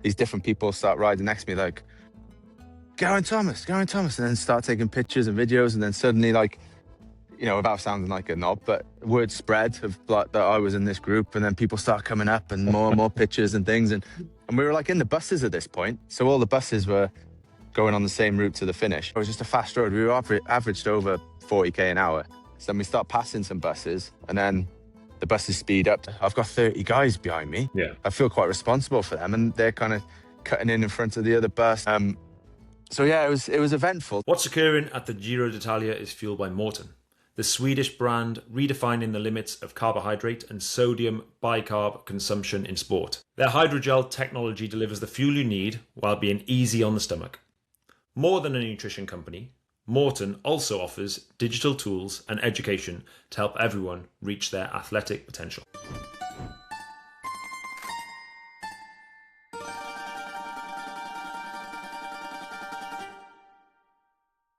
these different people start riding next to me, like, Geraint Thomas, and then start taking pictures and videos. And then suddenly, like, without sounding like a knob, but word spread of like that I was in this group, and then people start coming up and more pictures and things. And we were like in the buses at this point. So all the buses were going on the same route to the finish. It was just a fast road. We were averaged over 40k an hour. So then we start passing some buses, and then the buses speed up. I've got 30 guys behind me. Yeah. I feel quite responsible for them, and they're kind of cutting in front of the other bus. So yeah, it was eventful. What's occurring at the Giro D'Italia is fueled by Maurten, the Swedish brand redefining the limits of carbohydrate and sodium bicarb consumption in sport. Their hydrogel technology delivers the fuel you need while being easy on the stomach. More than a nutrition company, Maurten also offers digital tools and education to help everyone reach their athletic potential.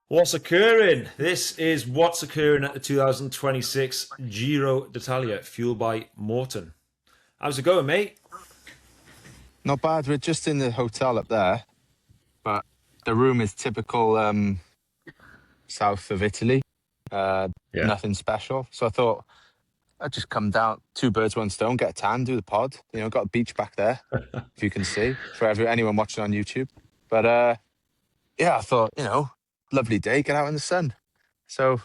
What's occurring? This is what's occurring at the 2026 Giro D'Italia, fueled by Maurten. How's it going, mate? Not bad. We're just in the hotel up there, but the room is typical south of Italy. Nothing special. So I thought I'd just come down, two birds, one stone, get a tan, do the pod. Got a beach back there, if you can see, for anyone watching on YouTube. But I thought, lovely day, get out in the sun. So,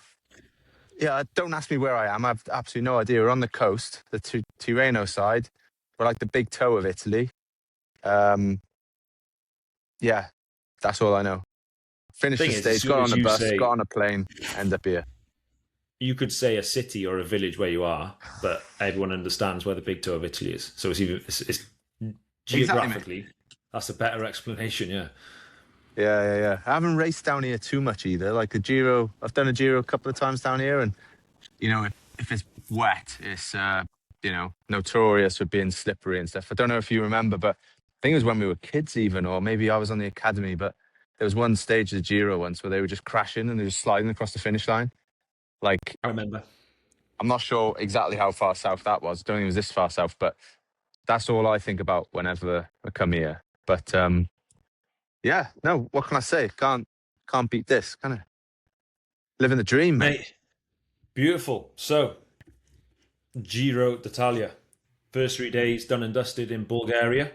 don't ask me where I am. I've absolutely no idea. We're on the coast, the Tirreno side. We're like the big toe of Italy. That's all I know. Finished the stage, got on a bus, got on a plane, end up here. You could say a city or a village where you are, but everyone understands where the big toe of Italy is. So it's geographically, exactly. That's a better explanation, yeah. Yeah. I haven't raced down here too much either. Like the Giro, I've done a Giro a couple of times down here, and if it's wet, it's notorious for being slippery and stuff. I don't know if you remember, but I think it was when we were kids even, or maybe I was on the academy, but there was one stage of the Giro once where they were just crashing and they were just sliding across the finish line. Like, I remember. I'm not sure exactly how far south that was. I don't think it was this far south, but that's all I think about whenever I come here. But what can I say? Can't beat this. Kind of living the dream, mate. Beautiful. So, Giro D'Italia, first 3 days done and dusted in Bulgaria.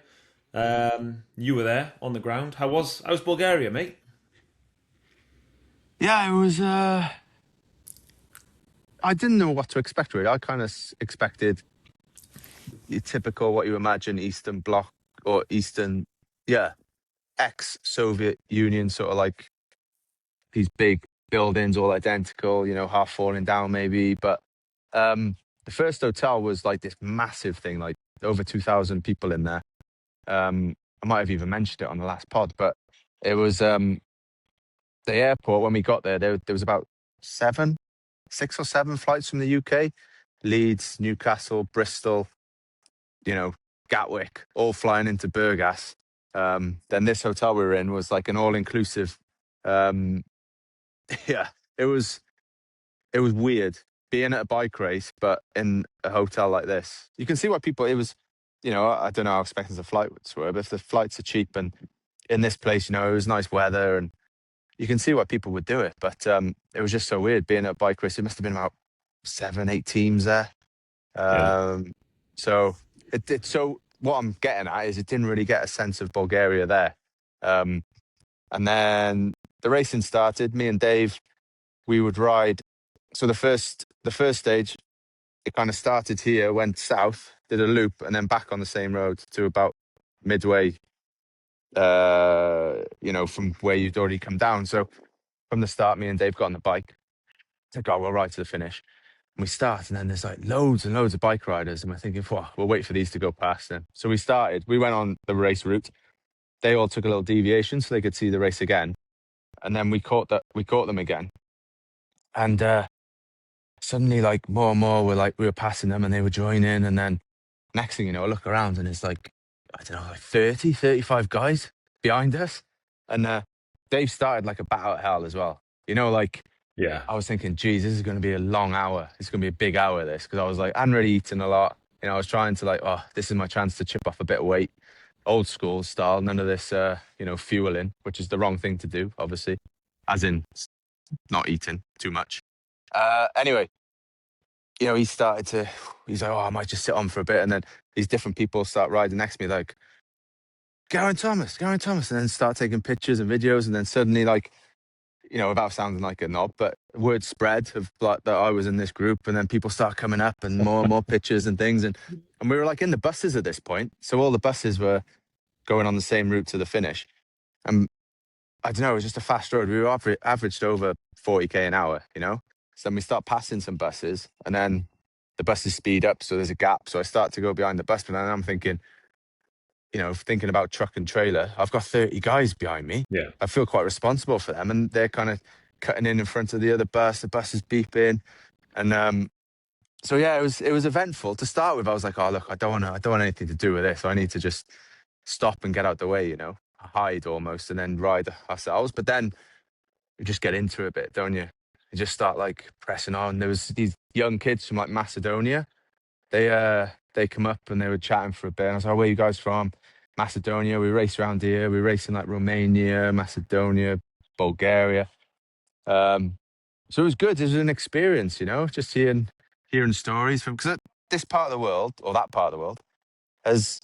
You were there on the ground. How's Bulgaria, mate? Yeah, it was. I didn't know what to expect, really. I kind of expected your typical, what you imagine, Eastern Bloc or Eastern, ex-Soviet Union, sort of like these big buildings, all identical, half falling down maybe. But the first hotel was like this massive thing, like over 2,000 people in there. I might have even mentioned it on the last pod, but it was the airport. When we got there was about 6 or 7 flights from the UK, Leeds, Newcastle, Bristol, Gatwick, all flying into Burgas. Then this hotel we were in was like an all-inclusive. It was weird being at a bike race, but in a hotel like this. You can see why people, it was, I don't know how expensive the flights were, but if the flights are cheap and in this place, it was nice weather, and you can see why people would do it. But it was just so weird being at a bike race. It must have been about 7-8 teams there. So what I'm getting at is it didn't really get a sense of Bulgaria there. And then the racing started. Me and Dave, we would ride. So the first stage, it kind of started here, went south, did a loop, and then back on the same road to about midway, from where you'd already come down. So from the start, me and Dave got on the bike. Said, "God, we'll ride to the finish." And we start, and then there's like loads and loads of bike riders, and we're thinking, we'll wait for these to go past them. So we started. We went on the race route. They all took a little deviation so they could see the race again, and then we caught them again. And suddenly, like more and more, we were passing them, and they were joining. And then next thing you know, I look around, and it's like, I don't know, like 30, 35 guys behind us. And Dave started like a bat out of hell as well. Yeah. I was thinking, geez, this is going to be a long hour. It's going to be a big hour, this, because I was like, I hadn't really eaten a lot. I was trying to this is my chance to chip off a bit of weight. old school style. None of this, fueling, which is the wrong thing to do, obviously, as in not eating too much. Anyway, he's like, oh, I might just sit on for a bit. And then these different people start riding next to me, like, Geraint Thomas, Geraint Thomas, and then start taking pictures and videos. And then suddenly, like, without sounding like a knob, but word spread of like that I was in this group, and then people start coming up and more pictures and things. And we were like in the buses at this point. So all the buses were going on the same route to the finish. And I don't know, it was just a fast road. We were averaged over 40k an hour, So then we start passing some buses, and then the buses speed up, so there's a gap. So I start to go behind the bus, but then I'm thinking, thinking about truck and trailer, I've got 30 guys behind me. Yeah. I feel quite responsible for them, and they're kind of cutting in front of the other bus. The bus is beeping, and so yeah, it was eventful to start with. I was like, oh look, I don't want anything to do with this. I need to just stop and get out the way, hide almost, and then ride ourselves. But then you just get into it a bit, don't you? You just start like pressing on. There was these young kids from like Macedonia. They come up and they were chatting for a bit. And I was like, where are you guys from? Macedonia. We race around here. We race in like Romania, Macedonia, Bulgaria. So it was good. It was an experience, just hearing stories from, because this part of the world, or that part of the world, has,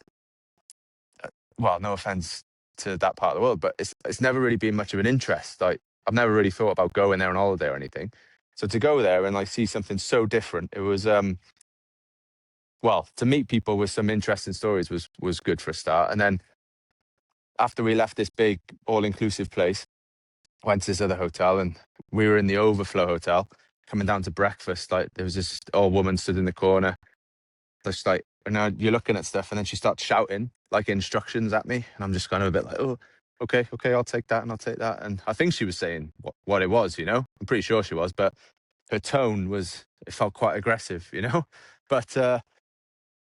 well, no offense to that part of the world, but it's never really been much of an interest. Like, I've never really thought about going there on holiday or anything. So to go there and like see something so different, it was well, to meet people with some interesting stories was good for a start. And then after we left this big all-inclusive place, went to this other hotel, and we were in the overflow hotel. Coming down to breakfast, like there was this old woman stood in the corner, just like, and now you're looking at stuff, and then she starts shouting like instructions at me, and I'm just kind of a bit like, oh, okay, I'll take that and I'll take that. And I think she was saying what it was, I'm pretty sure she was, but her tone it felt quite aggressive, But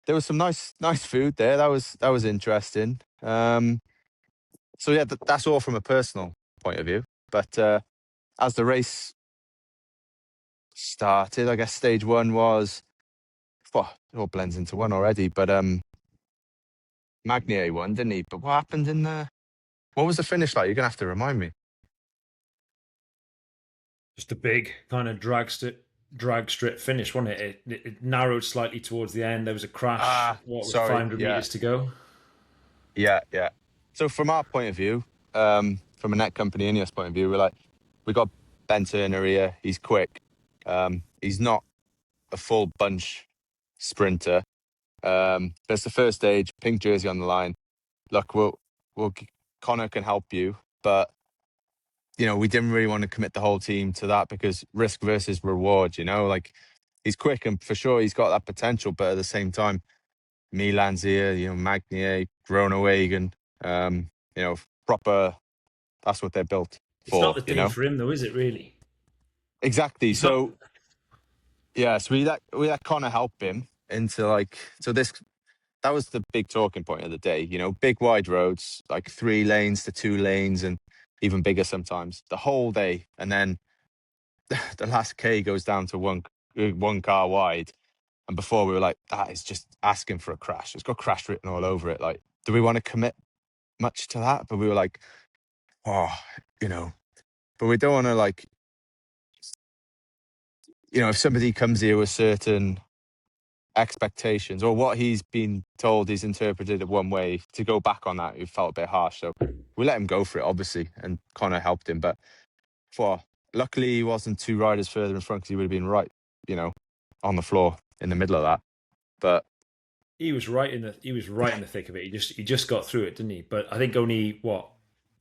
there was some nice food there. That was interesting. So yeah, that's all from a personal point of view. But as the race started, I guess stage one was, well, it all blends into one already. But Magnier won, didn't he? But what happened what was the finish like? You're gonna have to remind me. Just a big kind of drag strip finish, wasn't it? It narrowed slightly towards the end. There was a crash. What was sorry, 500 meters to go? Yeah. So from our point of view, from a net company Ineos point of view, we got Ben Turner here. He's quick. He's not a full bunch sprinter. But it's the first stage, pink jersey on the line. Look, Connor can help you, but we didn't really want to commit the whole team to that, because risk versus reward, like he's quick and for sure he's got that potential, but at the same time, Milan's here, Magnier, Groenewegen, proper, that's what they're built It's for, not the team for him, though, is it? Really? Exactly. It's So not... yeah, so we let Connor help him into that was the big talking point of the day. Big wide roads, like 3 lanes to 2 lanes, and even bigger sometimes the whole day. And then the last K goes down to one car wide. And before we were like, that is just asking for a crash. It's got crash written all over it. Like, do we want to commit much to that? But we were like, oh, but we don't want to if somebody comes here with certain expectations or what he's been told, he's interpreted it one way, to go back on that, it felt a bit harsh. So we let him go for it, obviously, and Connor helped him. But luckily he wasn't 2 riders further in front, because he would have been right, on the floor in the middle of that. But he was right in the thick of it. He just got through it, didn't he? But I think only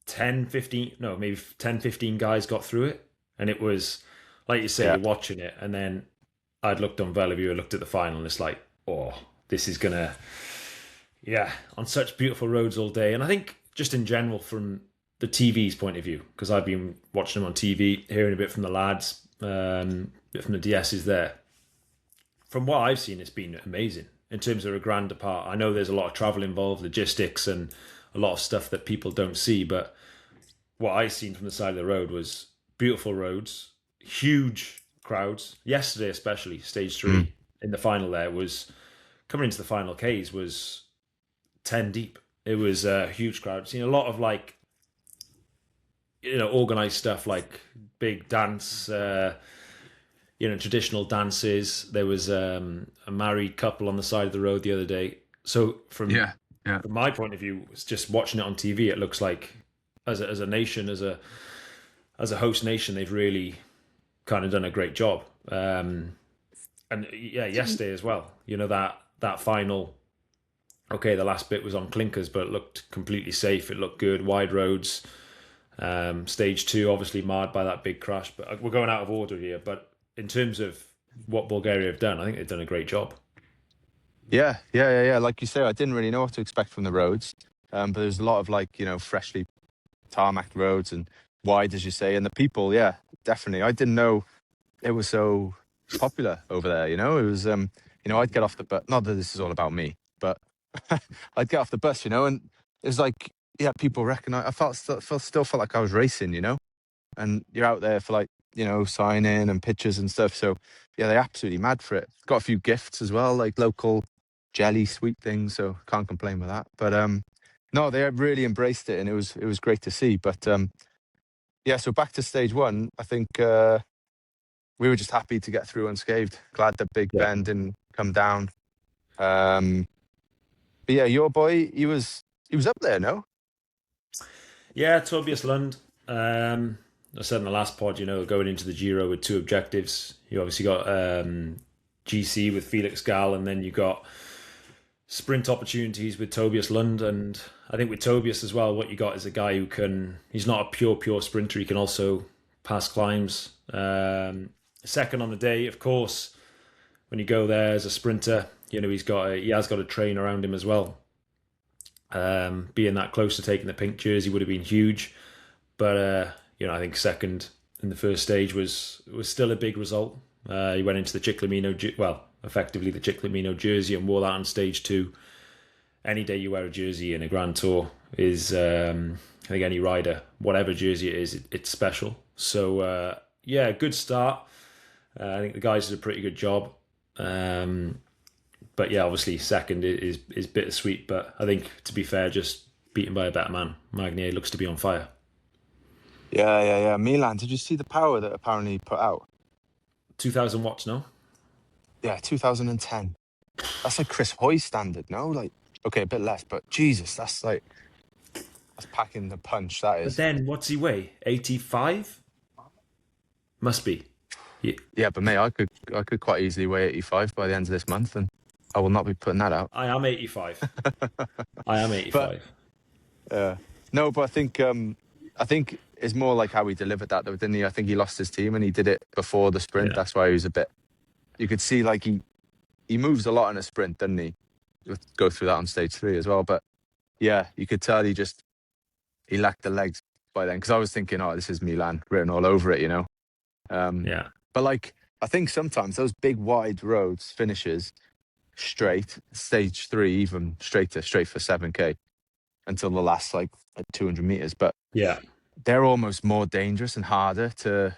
10, 15, no, maybe 10, 15 guys got through it, and it was like you say, you're watching it, and then I'd looked on Veleview and looked at the final, and it's like, oh, this is gonna, on such beautiful roads all day. And I think just in general, from the TV's point of view, because I've been watching them on TV, hearing a bit from the lads, a bit from the DSs there. From what I've seen, it's been amazing in terms of a grander part. I know there's a lot of travel involved, logistics, and a lot of stuff that people don't see. But what I seen from the side of the road was beautiful roads, huge crowds. Yesterday, especially stage 3 in the final, there was coming into the final Ks was 10 deep. It was a huge crowd. Seen a lot of like organized stuff like big dance, traditional dances. There was a married couple on the side of the road the other day. So Yeah, yeah, from my point of view, it's just watching it on TV. It looks like as a nation, as a host nation, they've really kind of done a great job. And yeah, yesterday as well. That final. Okay, the last bit was on clinkers, but it looked completely safe. It looked good, wide roads. Stage two, obviously marred by that big crash. But we're going out of order here. But in terms of what Bulgaria have done, I think they've done a great job. yeah. Like you say, I didn't really know what to expect from the roads, but there's a lot of like freshly tarmac roads and wide, as you say, and the people. Yeah, definitely. I didn't know it was so popular over there. It was. I'd get off the bus. Not that this is all about me, but I'd get off the bus, and it was like, yeah, people recognize. I still felt like I was racing, and you're out there for like, signing and pictures and stuff. So yeah, they're absolutely mad for it. Got a few gifts as well, like local jelly sweet things. So can't complain with that. But no, they really embraced it, and it was great to see. But yeah, so back to stage one. I think we were just happy to get through unscathed. Glad that Big Yeah. Ben didn't come down. But yeah, your boy, he was up there, no? Yeah, Tobias Lund. I said in the last pod, going into the Giro with two objectives. You obviously got GC with Felix Gall, and then you got sprint opportunities with Tobias Lund. And I think with Tobias as well, what you got is a guy he's not a pure sprinter. He can also pass climbs. Second on the day, of course, when you go there as a sprinter, he has got a train around him as well. Being that close to taking the pink jersey would have been huge, but I think second in the first stage was still a big result. He went into the Ciclamino, effectively the Ciclamino jersey, and wore that on stage two. Any day you wear a jersey in a Grand Tour is, I think any rider, whatever jersey it is, it's special. So yeah, good start. I think the guys did a pretty good job. But yeah, obviously second is bittersweet. But I think, to be fair, just beaten by a better man. Magnier looks to be on fire. Yeah. Milan, did you see the power that apparently he put out? 2,000 watts, no? Yeah, 2010. That's like Chris Hoy standard, no? Like, okay, a bit less, but Jesus, that's packing the punch. That But is. then, what's he weigh? 85? Must be. Yeah. Yeah, but mate, I could quite easily weigh 85 by the end of this month, and I will not be putting that out. I am 85. I am But 85. no, but I think it's more like how he delivered that, though, didn't he? I think he lost his team and he did it before the sprint. Yeah. That's why he was a bit. You could see like he moves a lot in a sprint, doesn't he? We'll go through that on stage 3 as well. But yeah, you could tell he lacked the legs by then, because I was thinking, oh, this is Milan written all over it, Yeah. But like, I think sometimes those big wide roads finishes straight, stage 3 even straight for 7K until the last like 200 meters. But Yeah. they're almost more dangerous and harder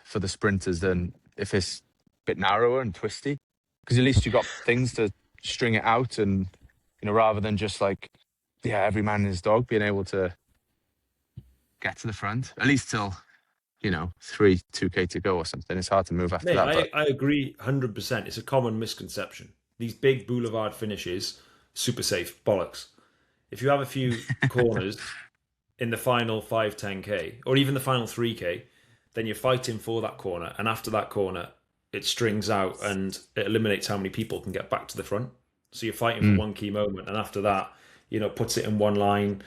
for the sprinters than if it's a bit narrower and twisty, because at least you got things to string it out, and rather than just like, yeah, every man and his dog being able to get to the front, at least till 2K to go or something. It's hard to move after Mate, that. But I agree 100%. It's a common misconception. These big boulevard finishes, super safe, bollocks. If you have a few corners in the final 5, 10K, or even the final 3K, then you're fighting for that corner. And after that corner, it strings out and it eliminates how many people can get back to the front. So you're fighting for one key moment. And after that, puts it in one line.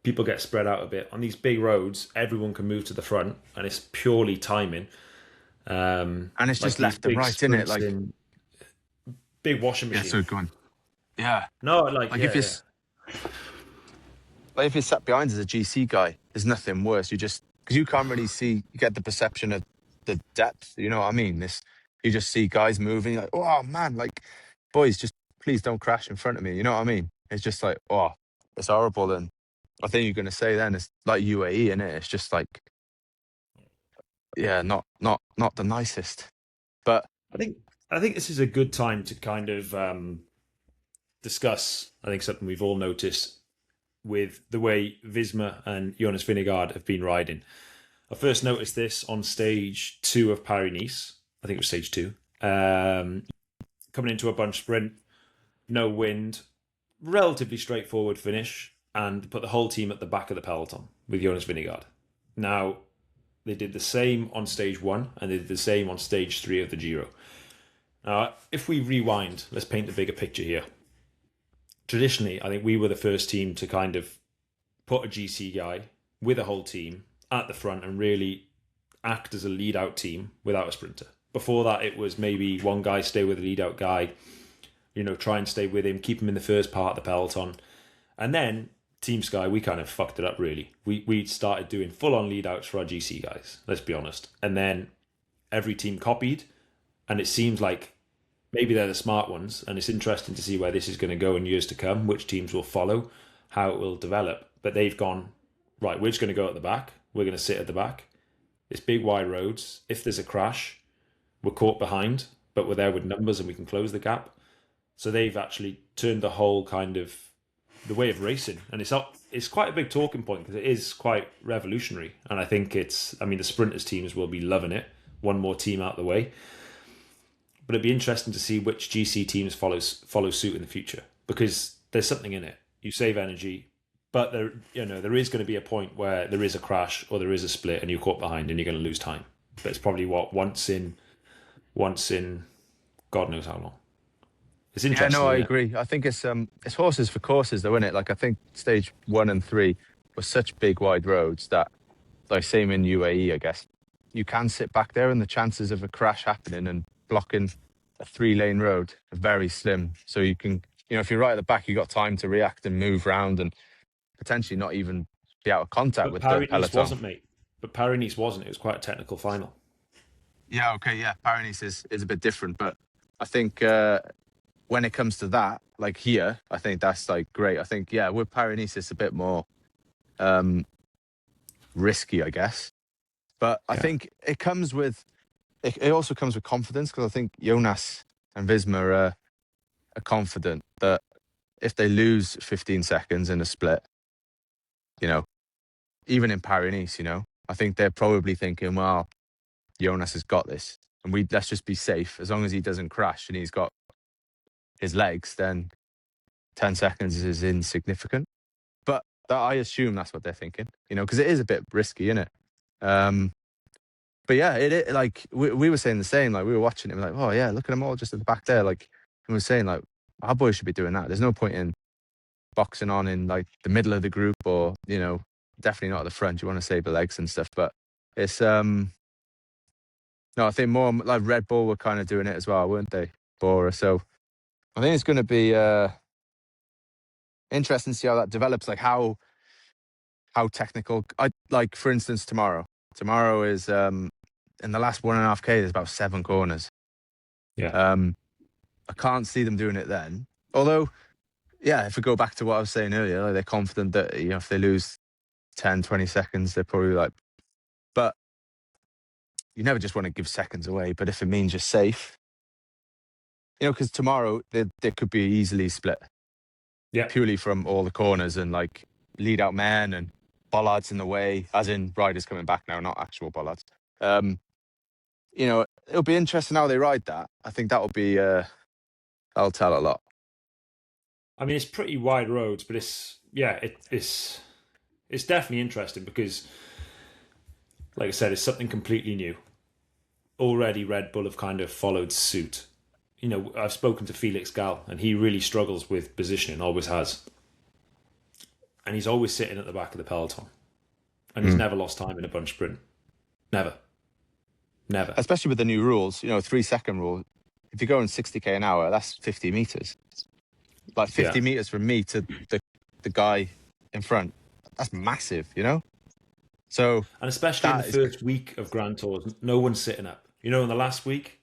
People get spread out a bit. On these big roads, everyone can move to the front, and it's purely timing. and it's Like just these left and big right, isn't it? sprints Like, in big washing yeah, machine. so go on. Yeah, No, like like yeah, if you're yeah. like if you're sat behind as a GC guy, there's nothing worse. You just, because you can't really see, you get the perception of the depth. You know what I mean? You just see guys moving. You're like, oh man, like, boys, just please don't crash in front of me. You know what I mean? It's just like, oh, it's horrible. And I think you're going to say then it's like UAE, in it. It's just like, yeah, not the nicest. But I think this is a good time to kind of discuss. I think something we've all noticed with the way Visma and Jonas Vingegaard have been riding. I first noticed this on stage 2 of Paris-Nice. I think it was stage 2. Coming into a bunch sprint, no wind, relatively straightforward finish, and put the whole team at the back of the peloton with Jonas Vingegaard. Now, they did the same on stage 1, and they did the same on stage 3 of the Giro. Now, if we rewind, let's paint the bigger picture here. Traditionally, I think we were the first team to kind of put a GC guy with a whole team at the front and really act as a lead-out team without a sprinter. Before that, it was maybe one guy stay with the lead-out guy, try and stay with him, keep him in the first part of the peloton. And then, Team Sky, we kind of fucked it up, really. We started doing full-on lead-outs for our GC guys, let's be honest. And then every team copied, and it seems like maybe they're the smart ones, and it's interesting to see where this is going to go in years to come, which teams will follow, how it will develop. But they've gone, right, we're just going to go at the back. We're going to sit at the back. It's big, wide roads. If there's a crash, we're caught behind, but we're there with numbers and we can close the gap. So they've actually turned the whole kind of the way of racing. And it's quite a big talking point because it is quite revolutionary. And I think the sprinters teams will be loving it. One more team out of the way. But it'd be interesting to see which GC teams follow suit in the future, because there's something in it. You save energy, but there is going to be a point where there is a crash or there is a split and you're caught behind and you're going to lose time. But it's probably once in God knows how long. It's interesting. Yeah, no, I agree. I think it's horses for courses, though, isn't it? Like, I think stage 1 and 3 were such big, wide roads that, like, same in UAE, I guess, you can sit back there and the chances of a crash happening and blocking a 3-lane road are very slim. So you can, if you're right at the back, you got time to react and move around and potentially not even be out of contact with the peloton. Wasn't, mate. But Paris-Nice wasn't. It was quite a technical final. Yeah, okay, yeah. Paris-Nice is a bit different, but I think when it comes to that, like here, I think that's like great. I think, yeah, with Paris-Nice, it's a bit more risky, I guess. But I think it comes with, it also comes with confidence, because I think Jonas and Visma are confident that if they lose 15 seconds in a split, even in Paris-Nice, I think they're probably thinking, well, Jonas has got this, and let's just be safe. As long as he doesn't crash and he's got his legs, then 10 seconds is insignificant. But I assume that's what they're thinking, because it is a bit risky, isn't it? But yeah, it like we were saying the same. Like, we were watching it, we're like, oh yeah, look at them all just at the back there. Like, we were saying, like, our boys should be doing that. There's no point in boxing on in like the middle of the group, or definitely not at the front. You want to save the legs and stuff. But it's no, I think more like Red Bull were kind of doing it as well, weren't they, Bora? So I think it's going to be interesting to see how that develops. Like how technical. Like, for instance, tomorrow is in the last 1.5K, there's about 7 corners. Yeah. I can't see them doing it then. Although, yeah, if we go back to what I was saying earlier, like, they're confident that, if they lose 10, 20 seconds, they're probably like, but you never just want to give seconds away. But if it means you're safe, because tomorrow they could be easily split. Yeah. Purely from all the corners and like lead out men and bollards in the way, as in riders coming back now, not actual bollards. It'll be interesting how they ride that. I think that'll be that'll tell a lot. I mean, it's pretty wide roads, but it's definitely interesting because, like I said, it's something completely new. Already Red Bull have kind of followed suit. I've spoken to Felix Gall, and he really struggles with positioning, always has. And he's always sitting at the back of the peloton. And he's never lost time in a bunch sprint. Never. Especially with the new rules, 3-second rule. If you're going 60k an hour, that's 50 meters. Like 50 meters from me to the guy in front. That's massive, So, and especially in the first week of Grand Tours, no one's sitting up. In the last week,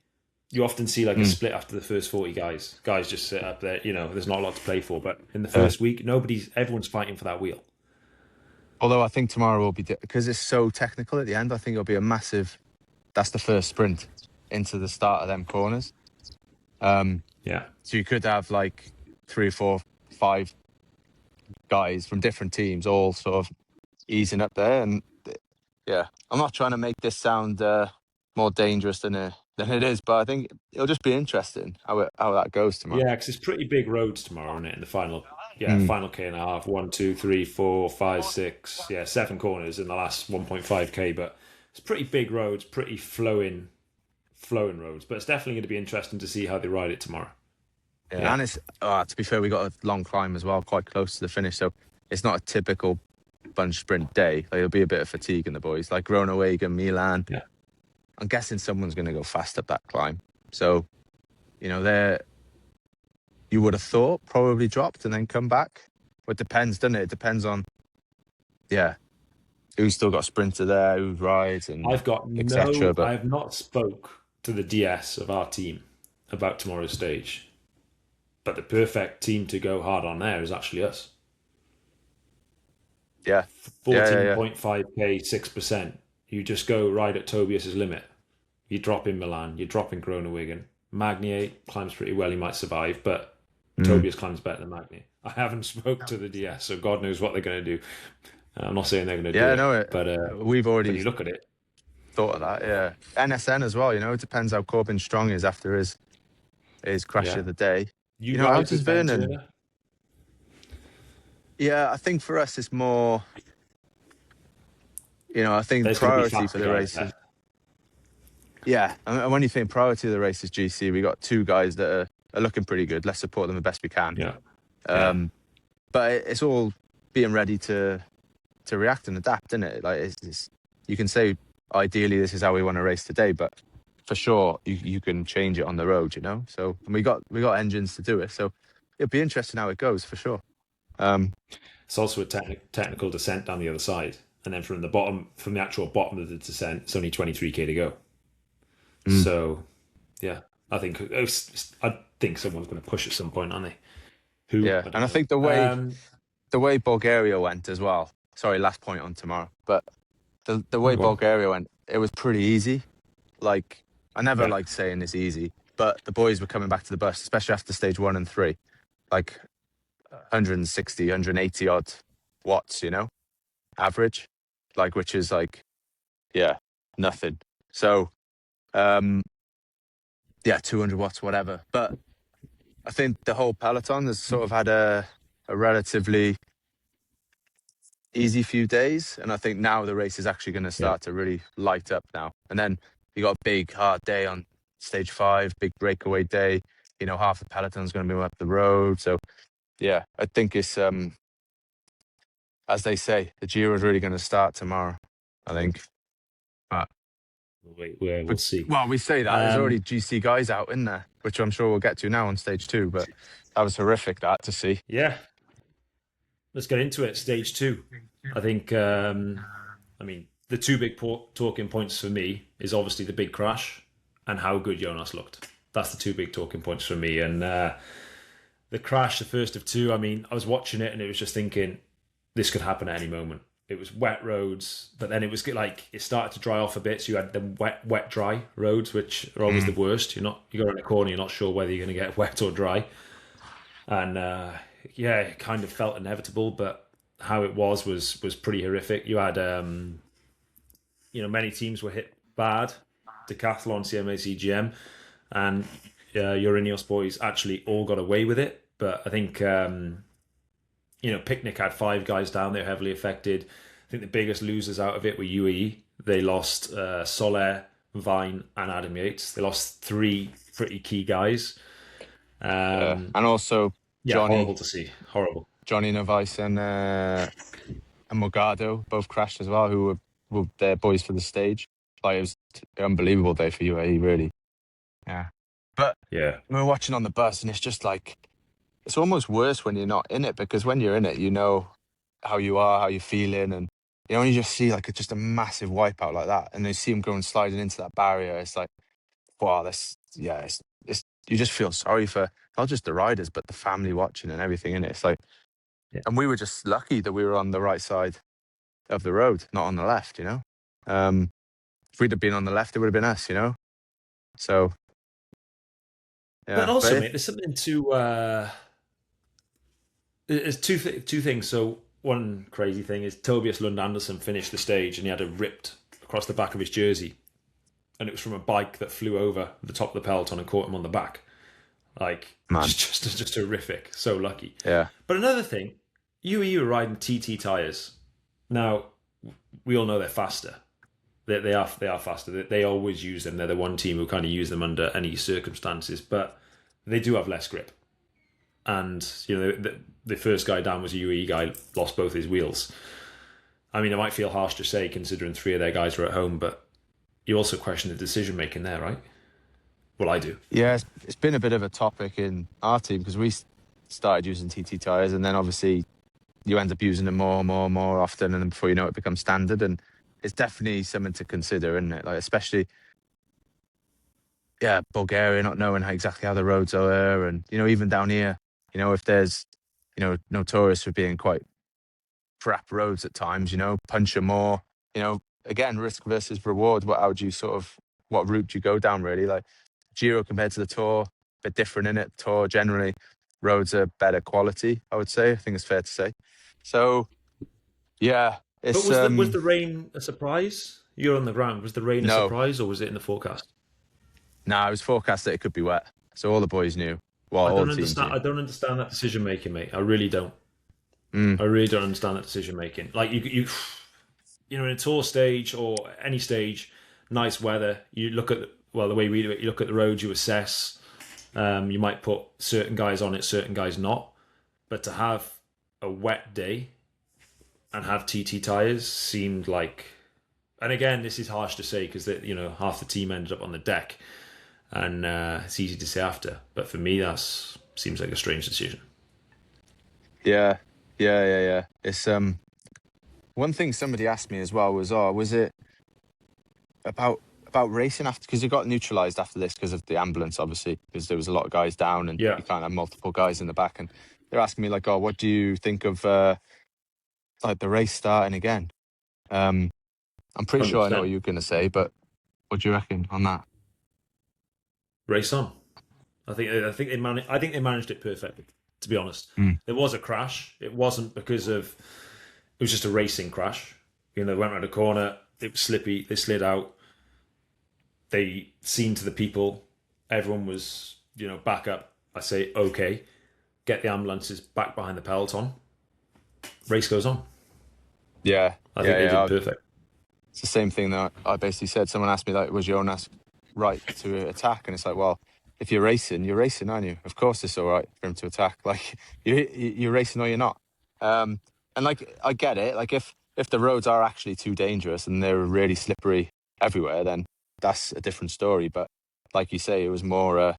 you often see like a split after the first 40 guys. Guys just sit up there, there's not a lot to play for. But in the first week, everyone's fighting for that wheel. Although I think tomorrow will be, because it's so technical at the end, I think it'll be a massive, that's the first sprint into the start of them corners. So you could have like 3, 4, 5 guys from different teams all sort of easing up there. And yeah, I'm not trying to make this sound more dangerous than it is, but I think it'll just be interesting how that goes tomorrow. Yeah, because it's pretty big roads tomorrow, isn't it? In the final, Mm. final K and a half. 1, 2, 3, 4, 5, 6. Yeah, 7 corners in the last 1.5K. But it's pretty big roads, pretty flowing roads. But it's definitely going to be interesting to see how they ride it tomorrow. Yeah, and it's to be fair, we got a long climb as well, quite close to the finish, so it's not a typical bunch sprint day. Like, there'll be a bit of fatigue in the boys, like Groenewegen, Milan. Yeah. I'm guessing someone's going to go fast up that climb. So, there you would have thought probably dropped and then come back. But it depends, doesn't it? It depends on, who's still got a sprinter there, who rides, and etc. But I have not spoke to the DS of our team about tomorrow's stage. But the perfect team to go hard on there is actually us. yeah, 14.5K, 6%. You just go right at Tobias's limit. You drop in Milan, you drop in Groenewegen. Magnier climbs pretty well, he might survive, but Tobias climbs better than Magnier. I haven't spoke to the DS, so God knows what they're going to do. I'm not saying they're going to do it, but we've already when you look at it, thought of that. Yeah, NSN as well. It depends how Corbin Strong is after his crash of the day. How does Vernon? Yeah, I think for us it's more. I think there's priority for the races. Yeah, and when you think priority of the race is GC, we got 2 guys that are looking pretty good. Let's support them the best we can. Yeah. But it's all being ready to react and adapt, isn't it? Like, you can say ideally this is how we want to race today, but for sure you can change it on the road. So, and we got engines to do it. So it'll be interesting how it goes for sure. It's also a technical descent down the other side, and then from the actual bottom of the descent, it's only 23K to go. So, yeah, I think someone's going to push at some point, aren't they? I think the way Bulgaria went as well. Sorry, last point on tomorrow, but the way Bulgaria went, it was pretty easy. Like, I never like saying it's easy, but the boys were coming back to the bus, especially after stage 1 and 3, like 160, 180 odd watts, average, like, which is like, nothing. So, 200 watts, whatever. But I think the whole peloton has sort of had a relatively easy few days, and I think now the race is actually going to start to really light up now. And then you got a big hard day on stage 5, big breakaway day. Half the peloton's going to be up the road. So I think it's as they say, the Giro is really going to start tomorrow, I think. But we'll see. Well, we say that there's already GC guys out in there, which I'm sure we'll get to now on stage 2. But that was horrific to see. Yeah. Let's get into it. Stage 2. I think, the 2 big talking points for me is obviously the big crash and how good Jonas looked. That's the 2 big talking points for me. And the crash, the first of 2, I was watching it and it was just thinking, this could happen at any moment. It was wet roads, but then it was like it started to dry off a bit. So you had the wet, dry roads, which are always the worst. You go around a corner, you're not sure whether you're going to get wet or dry. And it kind of felt inevitable, but how it was pretty horrific. You had, many teams were hit bad. Decathlon, CMA, CGM, and your Ineos boys actually all got away with it. But I think, Picnic had 5 guys down. They're heavily affected. I think the biggest losers out of it were UAE. They lost Soler, Vine, and Adam Yates. They lost 3 pretty key guys. And also Johnny, horrible to see. Horrible. Johnny Novice and Morgado both crashed as well, who were their boys for the stage. Like, it was an unbelievable day for UAE, really. Yeah. But we were watching on the bus, and it's just like, it's almost worse when you're not in it, because when you're in it, you know how you are, how you're feeling, and when you just see like just a massive wipeout like that, and you see them going sliding into that barrier, it's like, wow, it's you just feel sorry for not just the riders, but the family watching and everything in it. It's like, and we were just lucky that we were on the right side of the road, not on the left, If we'd have been on the left, it would have been us, So, yeah. But also, mate, there's something There's two things. So one crazy thing is Tobias Lund Andersen finished the stage and he had it ripped across the back of his jersey, and it was from a bike that flew over the top of the peloton and caught him on the back. Like, Man. just horrific. So lucky. Yeah. But another thing, UAE were riding TT tires. Now we all know they're faster. They are faster. They always use them. They're the one team who kind of use them under any circumstances, but they do have less grip. And the first guy down was a UAE guy, lost both his wheels. I mean, it might feel harsh to say considering 3 of their guys were at home, but you also question the decision making there, right? Well, I do. Yeah, it's been a bit of a topic in our team because we started using TT tyres, and then obviously you end up using them more often, and then before you know it, becomes standard. And it's definitely something to consider, isn't it? Like, especially, Bulgaria, not knowing exactly how the roads are, and even down here, if there's notorious for being quite crap roads at times, punch them more, again, risk versus reward. What route do you go down, really? Like, Giro compared to the Tour, a bit different in it. Tour generally, roads are better quality, I would say. I think it's fair to say. So, yeah, it's. But was the rain a surprise? You're on the ground. Was the rain a No. surprise, or was it in the forecast? Nah, it was forecast that it could be wet, so all the boys knew. Well, I all don't the teams understand. knew. I don't understand that decision making, mate. I really don't. I really don't understand that decision making. Like you in a tour stage or any stage, nice weather. You look at the way we do it. You look at the roads. You assess. You might put certain guys on it, certain guys not. But to have a wet day and have TT tires seemed like. And again, this is harsh to say because half the team ended up on the deck, and it's easy to say after. But for me, that seems like a strange decision. Yeah. It's one thing somebody asked me as well was it about racing after, because you got neutralised after this because of the ambulance, obviously, because there was a lot of guys down and you can't have multiple guys in the back, and they're asking me like, oh, what do you think of like the race starting again? I'm pretty 100%. sure I know what you're going to say, but what do you reckon on that? Race on. I think they managed it perfectly. To be honest, there was a crash. It wasn't because of. It was just a racing crash. They went around a corner. It was slippy. They slid out. They seemed to the people. Everyone was, back up. I say, okay, get the ambulances back behind the peloton. Race goes on. Yeah, I think they did perfect. It's the same thing that I basically said. Someone asked me, like, was Jonas right to attack? And it's like, well, if you're racing, aren't you? Of course it's all right for him to attack. Like, you're racing or you're not. And, like, I get it. Like, if the roads are actually too dangerous and they're really slippery everywhere, then that's a different story. But like you say, it was more a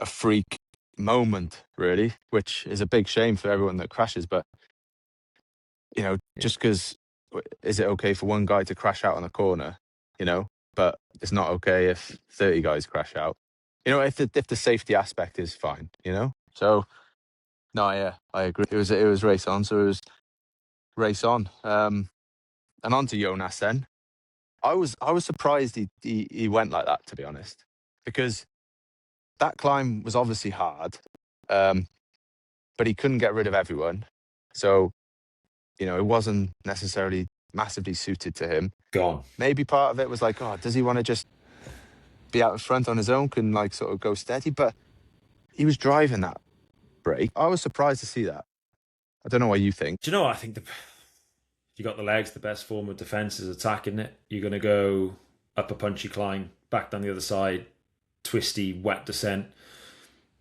freak moment, really, which is a big shame for everyone that crashes. But, just because, is it okay for one guy to crash out on a corner, but it's not okay if 30 guys crash out. If the safety aspect is fine, So, no, yeah, I agree. It was race on, so it was race on. And on to Jonas then. I was surprised he went like that, to be honest, because that climb was obviously hard, but he couldn't get rid of everyone. So, it wasn't necessarily massively suited to him. Gone. Maybe part of it was like, oh, does he want to just be out in front on his own, can like sort of go steady? But he was driving that break. I was surprised to see that. I don't know what you think. Do you know what I think? You got the legs, the best form of defense is attack, isn't it? You're going to go up a punchy climb, back down the other side, twisty, wet descent.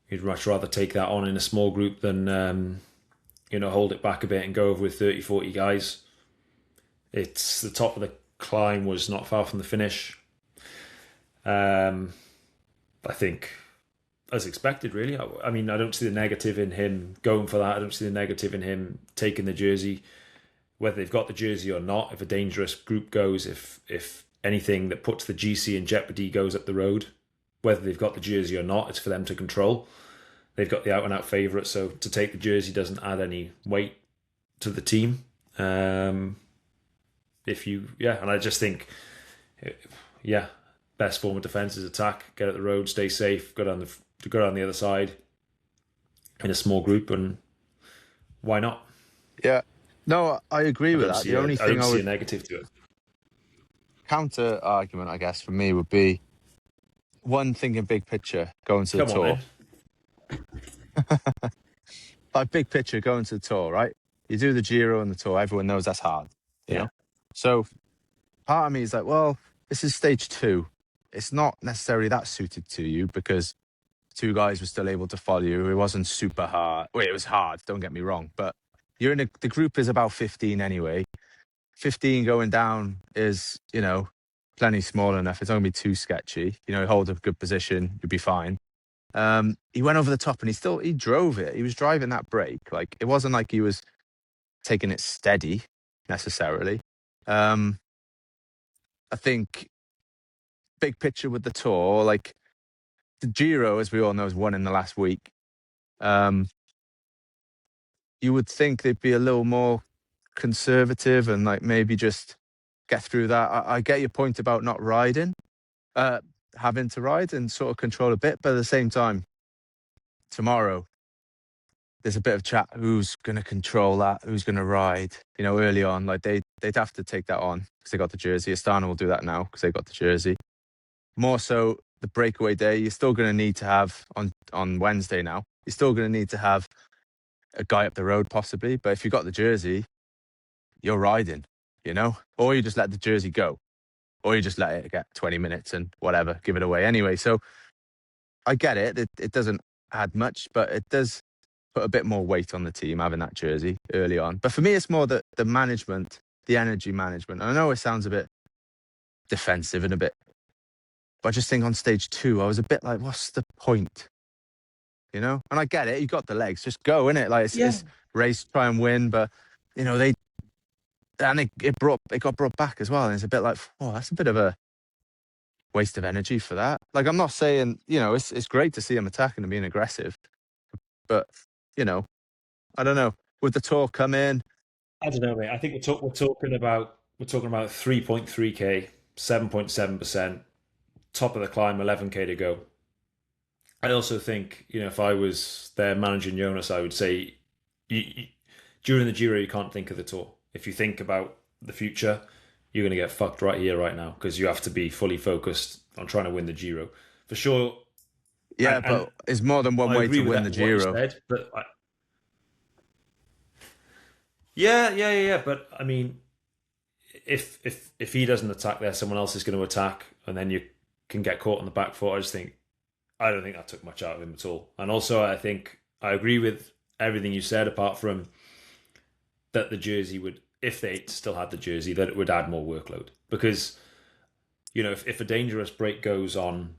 You'd much rather take that on in a small group than, hold it back a bit and go over with 30, 40 guys. It's the top of the climb was not far from the finish. I think, as expected, really. I mean, I don't see the negative in him going for that. I don't see the negative in him taking the jersey, whether they've got the jersey or not. If a dangerous group goes, if anything that puts the GC in jeopardy goes up the road, whether they've got the jersey or not, it's for them to control. They've got the out-and-out favourite, so to take the jersey doesn't add any weight to the team. And I just think, best form of defence is attack, get at the road, stay safe, go down the other side in a small group, and Why not? Yeah. No, I agree I with don't that. see The only I thing don't I see a would negative to it. counter argument, I guess, for me would be one thinking big picture going to the Come on, tour. then. Like big picture going to the tour, right? You do the Giro and the tour, everyone knows that's hard, you Yeah. know? So part of me is like, well, this is stage 2. It's not necessarily that suited to you because 2 guys were still able to follow you. It wasn't super hard. Wait, it was hard, don't get me wrong. But you're in the group is about 15 anyway. 15 going down is, plenty small enough. It's not going to be too sketchy. Hold a good position, you'll be fine. He went over the top and he drove it. He was driving that brake. Like, it wasn't like he was taking it steady necessarily. I think big picture with the tour, like the Giro, as we all know, is won in the last week. You would think they'd be a little more conservative and like maybe just get through that. I get your point about not riding, having to ride and sort of control a bit, but at the same time, tomorrow there's a bit of chat. Who's going to control that? Who's going to ride? Early on, like they'd have to take that on because they got the jersey. Astana will do that now because they got the jersey. More so, the breakaway day, you're still going to need to have on Wednesday now. You're still going to need to have a guy up the road possibly, but if you got the jersey, you're riding, or you just let the jersey go, or you just let it get 20 minutes and whatever, give it away anyway. So I get it. It doesn't add much, but it does put a bit more weight on the team having that jersey early on. But for me, it's more the management, the energy management. And I know it sounds a bit defensive and but I just think on stage 2, I was a bit like, what's the point? And I get it. You got the legs, just go, innit? Like it's race, try and win. But it got brought back as well. And it's a bit like, oh, that's a bit of a waste of energy for that. Like, I'm not saying, it's great to see him attacking and being aggressive, but I don't know. Would the tour come in? I don't know, mate. I think we're talking about 3.3k, 7.7%, top of the climb, 11k to go. I also think, if I was there managing Jonas, I would say during the Giro, you can't think of the tour. If you think about the future, you're going to get fucked right here, right now, because you have to be fully focused on trying to win the Giro. For sure. Yeah, but it's more than one way to win the Giro. Said, but yeah. But I mean, if he doesn't attack there, someone else is going to attack, and then you can get caught on the back foot. I don't think that took much out of him at all. And also, I think I agree with everything you said, apart from that the jersey would, if they still had the jersey, that it would add more workload. Because, if a dangerous break goes on,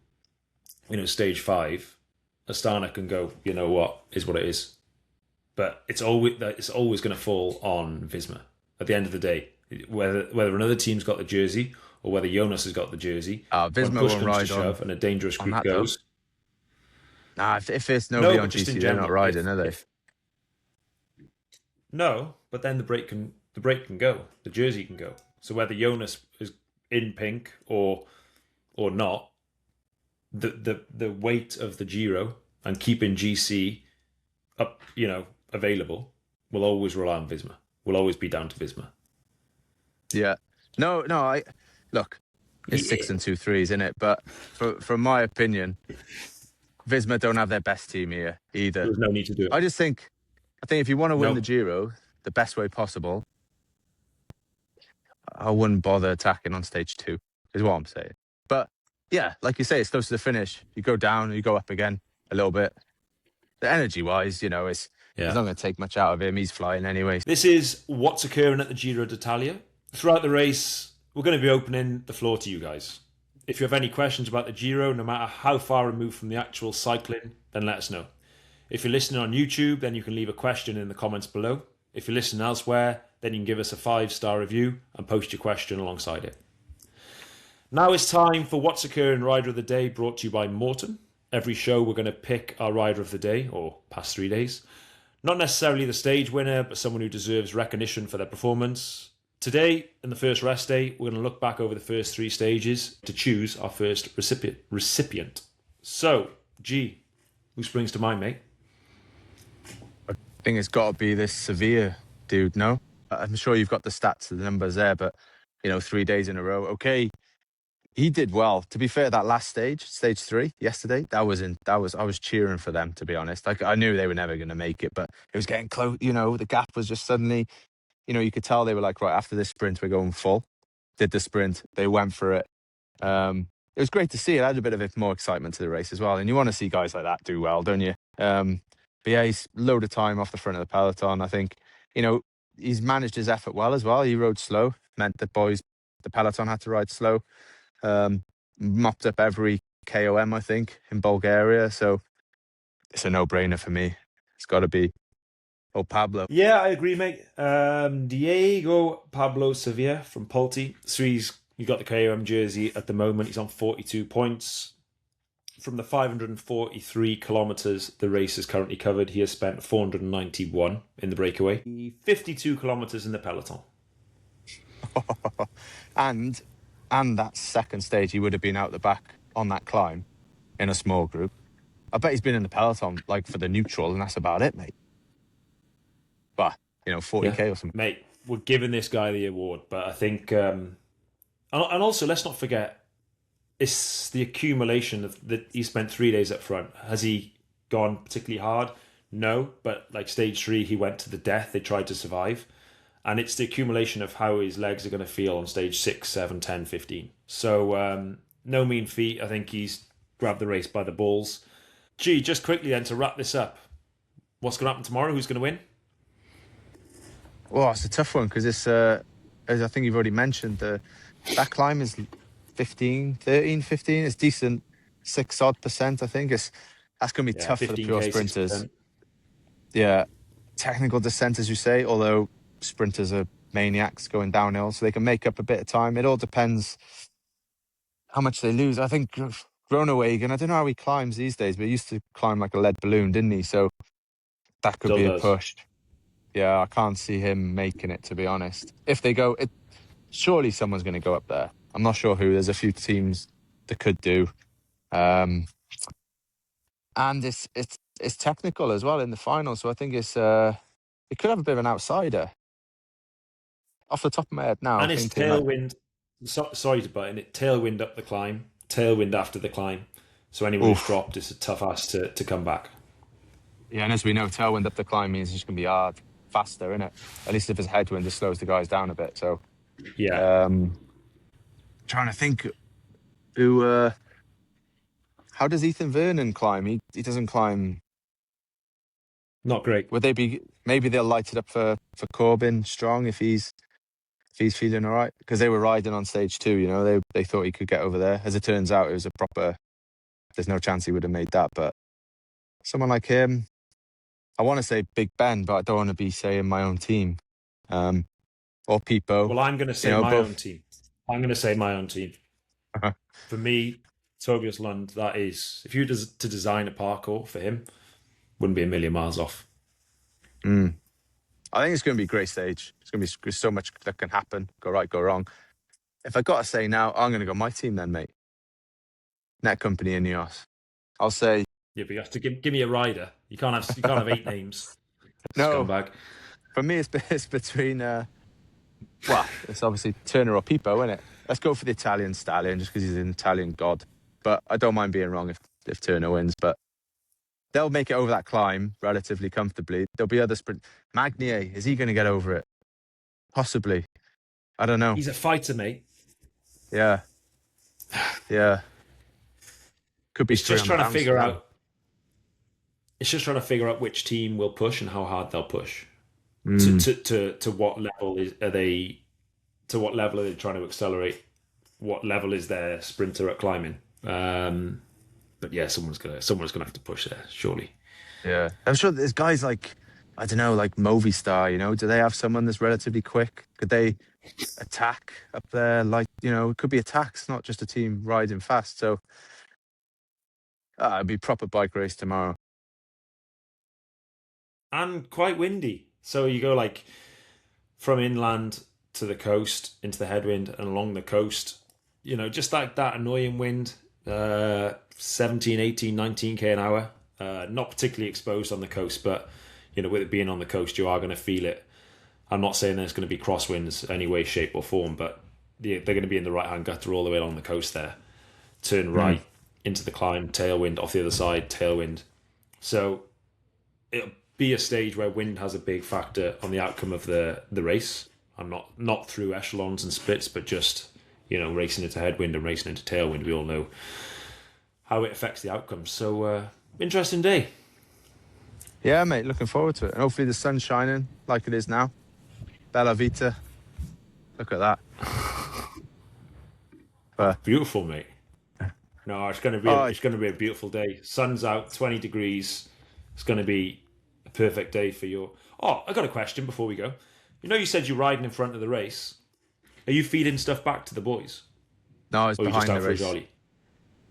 stage 5, Astana can go, what is what it is. But it's always going to fall on Visma at the end of the day. Whether another team's got the jersey or whether Jonas has got the jersey, Visma push won't comes ride to shove and a dangerous group goes. Nah, if it's nobody on GC, they're not riding, are they? No, but then the break can go. The jersey can go. So whether Jonas is in pink or not, the weight of the Giro and keeping GC up, available will always rely on Visma. Will always be down to Visma. Yeah. No. It's 6 and 2 3s, isn't it? But from my opinion, Visma don't have their best team here either. There's no need to do it. I think if you want to win the Giro the best way possible, I wouldn't bother attacking on stage 2, is what I'm saying. But yeah, like you say, it's close to the finish. You go down, you go up again a little bit. The energy-wise, it's not going to take much out of him. He's flying anyway. This is what's occurring at the Giro d'Italia. Throughout the race, we're going to be opening the floor to you guys. If you have any questions about the Giro, no matter how far removed from the actual cycling, then let us know. If you're listening on YouTube, then you can leave a question in the comments below. If you're listening elsewhere, then you can give us a 5-star review and post your question alongside it. Now it's time for What's Occurring Rider of the Day, brought to you by Maurten. Every show we're going to pick our rider of the day, or past 3 days. Not necessarily the stage winner, but someone who deserves recognition for their performance. Today, in the first rest day, we're going to look back over the first 3 stages to choose our first recipient. So, G, who springs to mind, mate? I think it's got to be this severe dude, no? I'm sure you've got the stats, the numbers there, but, 3 days in a row. Okay, he did well. To be fair, that last stage 3 yesterday, I was cheering for them, to be honest. Like, I knew they were never going to make it, but it was getting close. The gap was just suddenly, you could tell they were like, right, after this sprint, we're going full. Did the sprint, they went for it. It was great to see. It added a bit of more excitement to the race as well. And you want to see guys like that do well, don't you? But yeah, he's load of time off the front of the peloton. I think, he's managed his effort well as well. He rode slow, meant that the peloton had to ride slow. Mopped up every KOM, I think, in Bulgaria. So it's a no-brainer for me. It's got to be Pablo. Yeah, I agree, mate. Diego Pablo Sevilla from Pulte. So he's got the KOM jersey at the moment. He's on 42 points. From the 543 kilometres the race is currently covered, he has spent 491 in the breakaway. 52 kilometres in the peloton. and that second stage, he would have been out the back on that climb in a small group. I bet he's been in the peloton, like, for the neutral, and that's about it, mate. But, 40k or something. Mate, we're giving this guy the award, but I think... and also, let's not forget, it's the accumulation of that he spent 3 days up front. Has he gone particularly hard? No, but like stage 3, he went to the death. They tried to survive. And it's the accumulation of how his legs are going to feel on stage 6, 7, 10, 15. So no mean feat. I think he's grabbed the race by the balls. Gee, just quickly then to wrap this up. What's going to happen tomorrow? Who's going to win? Well, it's a tough one because it's, as I think you've already mentioned, that climb is 13, 15. It's decent, 6% I think. That's going to be tough for the pure sprinters. 6%. Yeah, technical descent, as you say, although sprinters are maniacs going downhill, so they can make up a bit of time. It all depends how much they lose. I think Groenewegen, I don't know how he climbs these days, but he used to climb like a lead balloon, didn't he? So that could be a push. Yeah, I can't see him making it, to be honest. If they go, surely someone's going to go up there. I'm not sure who. There's a few teams that could do. And it's technical as well in the final, so I think it could have a bit of an outsider. Off the top of my head now. And it's tailwind. Sorry to butt in. It tailwind up the climb, tailwind after the climb. So anyone who's dropped, it's a tough ask to come back. Yeah, and as we know, tailwind up the climb means it's going to be hard, faster, isn't it? At least if it's headwind, it slows the guys down a bit. So yeah. Trying to think who. How does Ethan Vernon climb? He doesn't climb. Not great. Would they be? Maybe they'll light it up for Corbin Strong if he's feeling all right, because they were riding on stage 2. They thought he could get over there. As it turns out, it was a proper. There's no chance he would have made that. But someone like him, I want to say Big Ben, but I don't want to be saying my own team. Or Pipo. Well, I'm going to say my own team. I'm going to say my own team. Uh-huh. For me, Tobias Lund, that is, if you were to design a parkour for him, wouldn't be a million miles off. I think it's going to be a great stage. It's going to be so much that can happen. Go right, go wrong. If I got to say now, I'm going to go my team then, mate. Net Company and Ineos. I'll say. Yeah, but you have to give me a rider. You can't have 8 names. No. Scumbag. For me, it's between. It's obviously Turner or Pipo, isn't it? Let's go for the Italian stallion just because he's an Italian god. But I don't mind being wrong if Turner wins. But they'll make it over that climb relatively comfortably. There'll be other sprint. Magnier, is he going to get over it? Possibly. I don't know. He's a fighter, mate. Yeah. Yeah. Could be. It's just trying to figure out. It's just trying to figure out which team will push and how hard they'll push. To what level are they? To what level are they trying to accelerate? What level is their sprinter at climbing? But yeah, someone's gonna have to push there, surely. Yeah, I'm sure there's guys like, I don't know, like Movistar. Do they have someone that's relatively quick? Could they attack up there? Like, it could be attacks, not just a team riding fast. So it'd be a proper bike race tomorrow. And quite windy. So you go like from inland to the coast into the headwind and along the coast, just like that annoying wind, 17, 18, 19k an hour. Not particularly exposed on the coast, but with it being on the coast, you are going to feel it. I'm not saying there's going to be crosswinds any way, shape, or form, but they're going to be in the right-hand gutter all the way along the coast there. Turn right into the climb, tailwind, off the other side, tailwind. So it'll be a stage where wind has a big factor on the outcome of the race. I'm not through echelons and splits, but just, racing into headwind and racing into tailwind. We all know how it affects the outcome. So interesting day. Yeah, mate, looking forward to it. And hopefully the sun's shining like it is now. Bella Vita. Look at that. Beautiful, mate. No, it's going to be a beautiful day. Sun's out, 20 degrees. It's going to be a perfect day for your... Oh, I got a question before we go. You said you're riding in front of the race. Are you feeding stuff back to the boys? No, it's behind the race.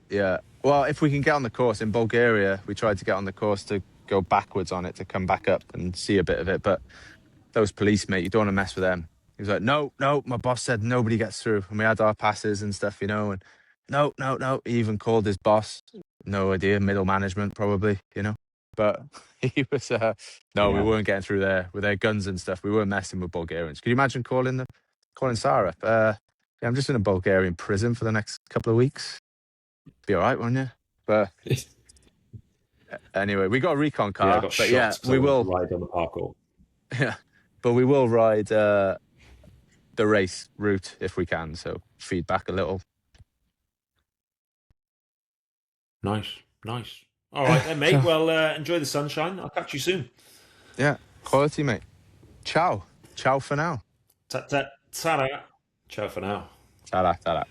Yeah. Well, if we can get on the course in Bulgaria, we tried to get on the course to go backwards on it to come back up and see a bit of it. But those police, mate, you don't want to mess with them. He was like, no, my boss said nobody gets through. And we had our passes and stuff, and no. He even called his boss. No idea, middle management probably, But he was, we weren't getting through there with their guns and stuff. We weren't messing with Bulgarians. Could you imagine calling Sarah up? I'm just in a Bulgarian prison for the next couple of weeks. Be all right, won't you? But anyway, we got a recon car. Yeah, I got but shot, we will ride on the parkour. Yeah, but we will ride the race route if we can. So feedback a little. Nice. All right then, mate. Well, enjoy the sunshine. I'll catch you soon. Yeah, quality, mate. Ciao for now. Ta-ta. Ta-da. Ciao for now. Ta-da.